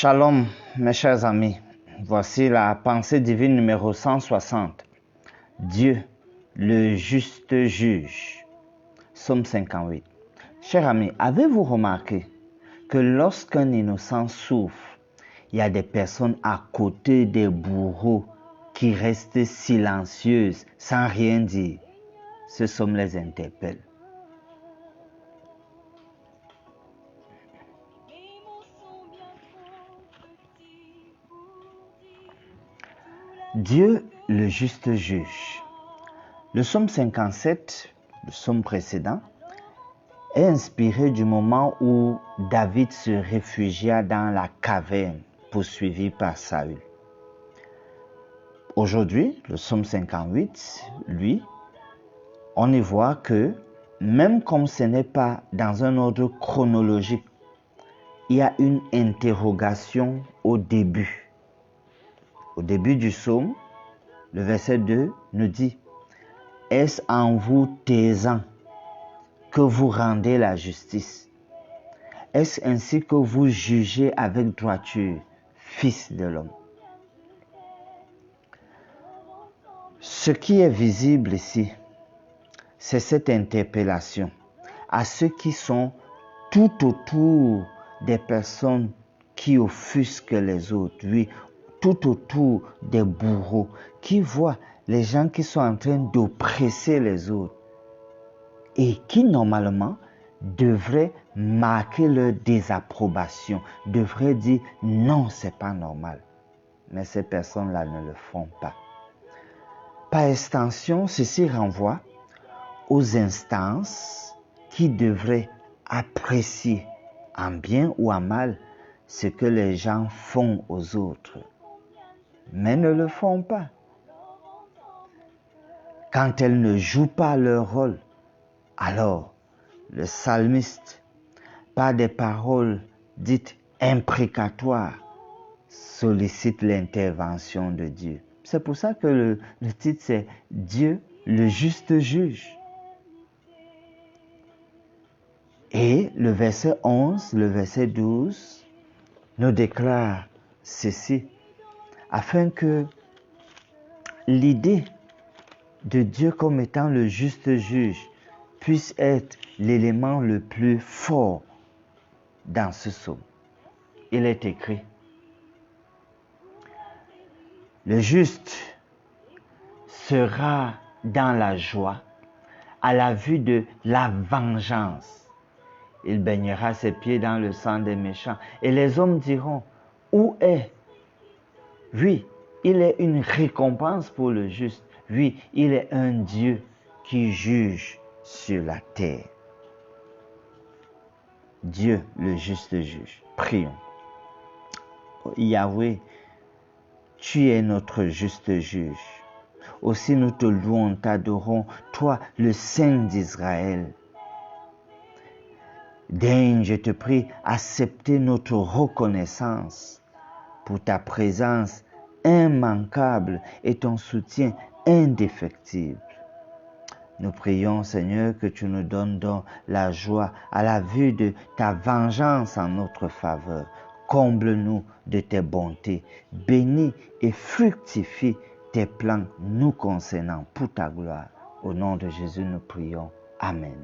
Shalom, mes chers amis. Voici la pensée divine numéro 160. Dieu, le juste juge. Psaume 58. Chers amis, avez-vous remarqué que lorsqu'un innocent souffre, il y a des personnes à côté des bourreaux qui restent silencieuses, sans rien dire. Ce psaume les interpelle. Dieu, le juste juge. Le psaume 57, le psaume précédent, est inspiré du moment où David se réfugia dans la caverne poursuivi par Saül. Aujourd'hui, le psaume 58, lui, on y voit que même comme ce n'est pas dans un ordre chronologique, il y a une interrogation au début. Au début du psaume, le verset 2 nous dit « Est-ce en vous taisant que vous rendez la justice? Est-ce ainsi que vous jugez avec droiture, fils de l'homme ?» Ce qui est visible ici, c'est cette interpellation à ceux qui sont tout autour des personnes qui offusquent les autres, oui, tout autour des bourreaux, qui voient les gens qui sont en train d'oppresser les autres et qui normalement devraient marquer leur désapprobation, devraient dire non, c'est pas normal. Mais ces personnes-là ne le font pas. Par extension, ceci renvoie aux instances qui devraient apprécier en bien ou en mal ce que les gens font aux autres, mais ne le font pas. Quand elles ne jouent pas leur rôle, alors le psalmiste, par des paroles dites imprécatoires, sollicite l'intervention de Dieu. C'est pour ça que le titre c'est Dieu, le juste juge. Et le verset 11, le verset 12 nous déclare ceci, afin que l'idée de Dieu comme étant le juste juge puisse être l'élément le plus fort dans ce psaume. Il est écrit, le juste sera dans la joie à la vue de la vengeance. Il baignera ses pieds dans le sang des méchants. Et les hommes diront, où est? Oui, il est une récompense pour le juste. Oui, il est un Dieu qui juge sur la terre. Dieu, le juste juge. Prions. Yahweh, tu es notre juste juge. Aussi nous te louons, t'adorons, toi, le Saint d'Israël. Daigne, je te prie, accepter notre reconnaissance pour ta présence immanquable et ton soutien indéfectible. Nous prions, Seigneur, que tu nous donnes donc la joie à la vue de ta vengeance en notre faveur. Comble-nous de tes bontés. Bénis et fructifie tes plans nous concernant pour ta gloire. Au nom de Jésus, nous prions. Amen.